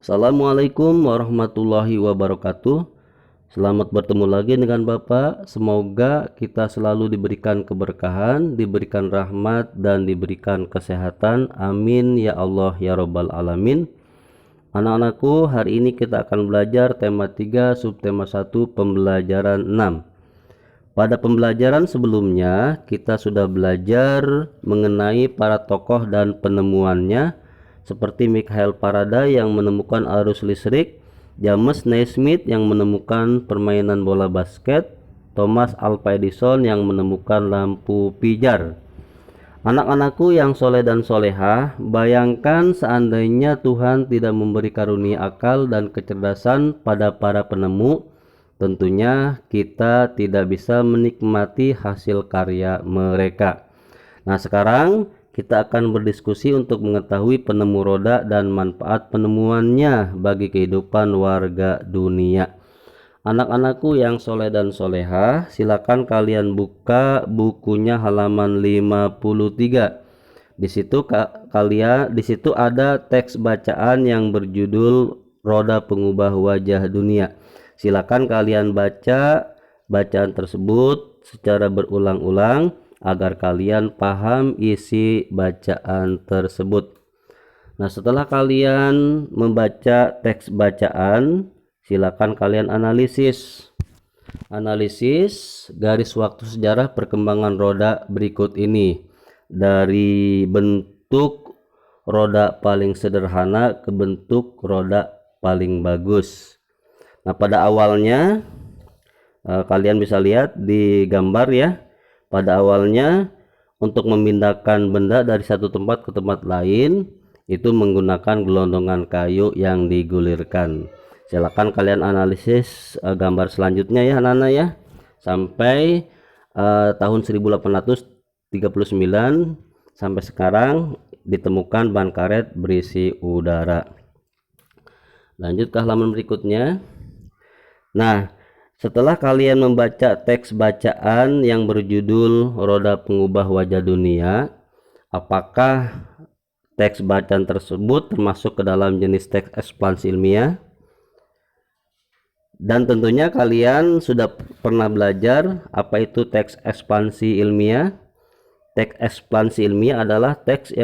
Assalamualaikum warahmatullahi wabarakatuh. Selamat bertemu lagi dengan Bapak. Semoga kita selalu diberikan keberkahan, diberikan rahmat, dan diberikan kesehatan. Amin ya Allah ya Rabbal Alamin. Anak-anakku, hari ini kita akan belajar tema 3, subtema 1, pembelajaran 6. Pada pembelajaran sebelumnya, kita sudah belajar mengenai para tokoh dan penemuannya, seperti Michael Faraday yang menemukan arus listrik, James Naismith yang menemukan permainan bola basket, Thomas Alva Edison yang menemukan lampu pijar. Anak-anakku yang soleh dan solehah, bayangkan seandainya Tuhan tidak memberi karunia akal dan kecerdasan pada para penemu, tentunya kita tidak bisa menikmati hasil karya mereka. Nah, sekarang kita akan berdiskusi untuk mengetahui penemu roda dan manfaat penemuannya bagi kehidupan warga dunia. Anak-anakku yang soleh dan solehah, silakan kalian buka bukunya halaman 53. Di situ ada teks bacaan yang berjudul Roda Pengubah Wajah Dunia. Silakan kalian baca bacaan tersebut secara berulang-ulang agar kalian paham isi bacaan tersebut. Nah, setelah kalian membaca teks bacaan, silakan kalian analisis garis waktu sejarah perkembangan roda berikut ini, dari bentuk roda paling sederhana ke bentuk roda paling bagus. Nah, pada awalnya kalian bisa lihat di gambar ya. Pada awalnya, untuk memindahkan benda dari satu tempat ke tempat lain itu menggunakan gelondongan kayu yang digulirkan. Silakan kalian analisis gambar selanjutnya ya anak-anak ya, sampai tahun 1839 sampai sekarang ditemukan ban karet berisi udara. Lanjut ke halaman berikutnya. Nah, setelah kalian membaca teks bacaan yang berjudul Roda Pengubah Wajah Dunia, apakah teks bacaan tersebut termasuk ke dalam jenis teks ekspansi ilmiah? Dan tentunya kalian sudah pernah belajar apa itu teks ekspansi ilmiah. Teks ekspansi ilmiah adalah teks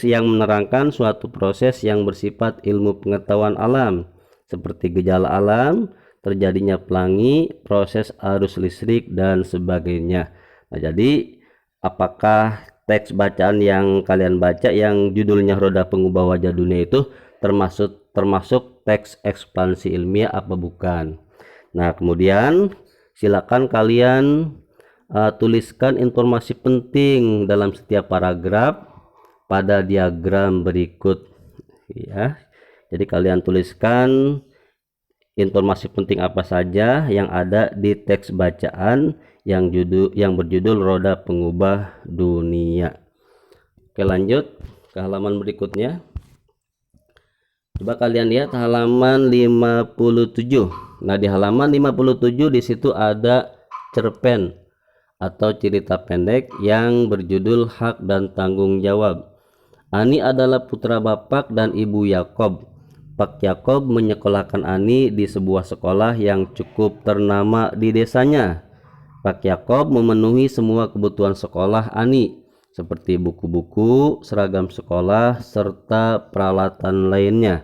yang menerangkan suatu proses yang bersifat ilmu pengetahuan alam, seperti gejala alam, terjadinya pelangi, proses arus listrik, dan sebagainya. Nah, jadi apakah teks bacaan yang kalian baca yang judulnya Roda Pengubah Wajah Dunia itu termasuk teks ekspansi ilmiah apa bukan? Nah, kemudian silakan kalian tuliskan informasi penting dalam setiap paragraf pada diagram berikut ya. Jadi kalian tuliskan informasi penting apa saja yang ada di teks bacaan yang berjudul Roda Pengubah Dunia. Oke, lanjut ke halaman berikutnya. Coba kalian lihat halaman 57. Nah, di halaman 57 di situ ada cerpen atau cerita pendek yang berjudul Hak dan Tanggung Jawab. Ani adalah putra Bapak dan Ibu Yakob. Pak Yakob menyekolahkan Ani di sebuah sekolah yang cukup ternama di desanya. Pak Yakob memenuhi semua kebutuhan sekolah Ani, seperti buku-buku, seragam sekolah, serta peralatan lainnya.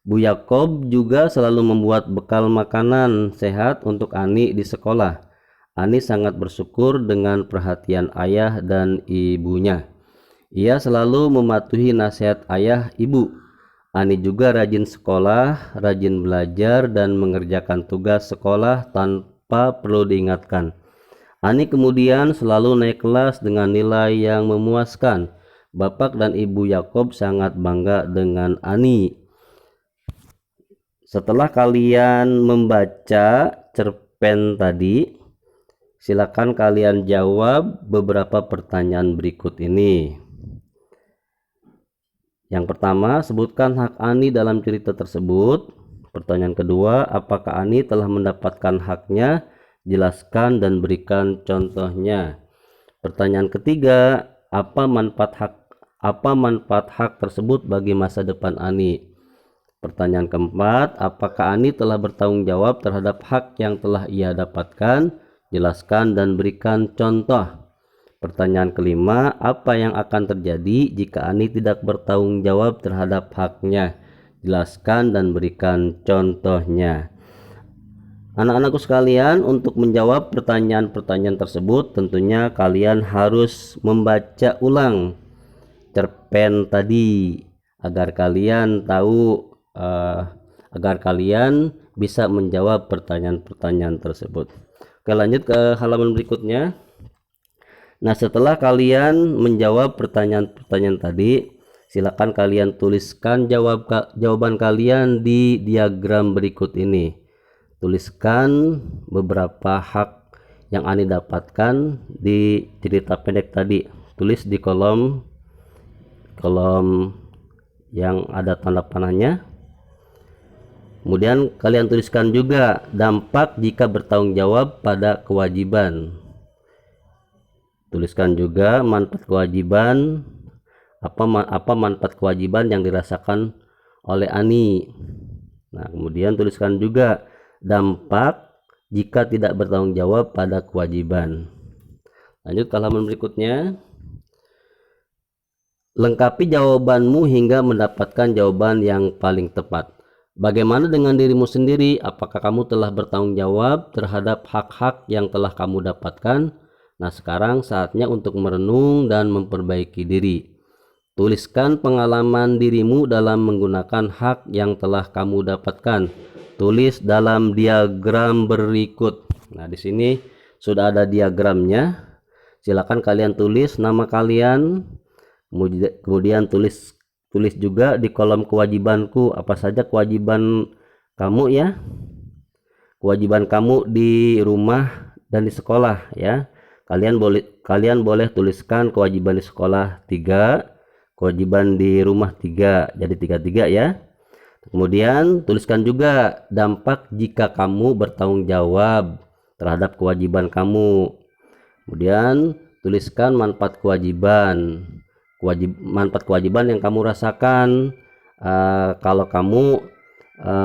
Bu Yakob juga selalu membuat bekal makanan sehat untuk Ani di sekolah. Ani sangat bersyukur dengan perhatian ayah dan ibunya. Ia selalu mematuhi nasihat ayah ibu. Ani juga rajin sekolah, rajin belajar, dan mengerjakan tugas sekolah tanpa perlu diingatkan. Ani kemudian selalu naik kelas dengan nilai yang memuaskan. Bapak dan Ibu Yakob sangat bangga dengan Ani. Setelah kalian membaca cerpen tadi, silakan kalian jawab beberapa pertanyaan berikut ini. Yang pertama, sebutkan hak Ani dalam cerita tersebut. Pertanyaan kedua, apakah Ani telah mendapatkan haknya? Jelaskan dan berikan contohnya. Pertanyaan ketiga, apa manfaat hak tersebut bagi masa depan Ani? Pertanyaan keempat, apakah Ani telah bertanggung jawab terhadap hak yang telah ia dapatkan? Jelaskan dan berikan contoh. Pertanyaan kelima, apa yang akan terjadi jika Ani tidak bertanggung jawab terhadap haknya? Jelaskan dan berikan contohnya. Anak-anakku sekalian, untuk menjawab pertanyaan-pertanyaan tersebut tentunya kalian harus membaca ulang cerpen tadi agar kalian tahu, agar kalian bisa menjawab pertanyaan-pertanyaan tersebut. Oke, lanjut ke halaman berikutnya. Nah, setelah kalian menjawab pertanyaan-pertanyaan tadi, silakan kalian tuliskan jawaban kalian di diagram berikut ini. Tuliskan beberapa hak yang Ani dapatkan di cerita pendek tadi. Tulis di kolom yang ada tanda panahnya. Kemudian kalian tuliskan juga dampak jika bertanggung jawab pada kewajiban. Tuliskan juga manfaat kewajiban, apa manfaat kewajiban yang dirasakan oleh Ani. Nah, kemudian tuliskan juga dampak jika tidak bertanggung jawab pada kewajiban. Lanjut ke halaman berikutnya. Lengkapi jawabanmu hingga mendapatkan jawaban yang paling tepat. Bagaimana dengan dirimu sendiri? Apakah kamu telah bertanggung jawab terhadap hak-hak yang telah kamu dapatkan? Nah, sekarang saatnya untuk merenung dan memperbaiki diri. Tuliskan pengalaman dirimu dalam menggunakan hak yang telah kamu dapatkan. Tulis dalam diagram berikut. Nah, di sini sudah ada diagramnya. Silakan kalian tulis nama kalian. Kemudian tulis juga di kolom kewajibanku, apa saja kewajiban kamu ya. Kewajiban kamu di rumah dan di sekolah ya. Kalian boleh tuliskan kewajiban di sekolah 3, kewajiban di rumah 3, jadi 3 ya. Kemudian tuliskan juga dampak jika kamu bertanggung jawab terhadap kewajiban kamu. Kemudian tuliskan manfaat kewajiban. Manfaat kewajiban yang kamu rasakan kalau kamu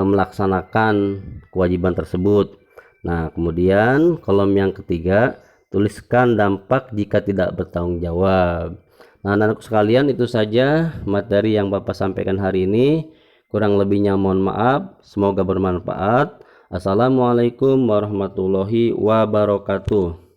melaksanakan kewajiban tersebut. Nah, kemudian kolom yang ketiga, tuliskan dampak jika tidak bertanggung jawab. Nah, anak-anakku sekalian, itu saja materi yang Bapak sampaikan hari ini. Kurang lebihnya mohon maaf, semoga bermanfaat. Assalamualaikum warahmatullahi wabarakatuh.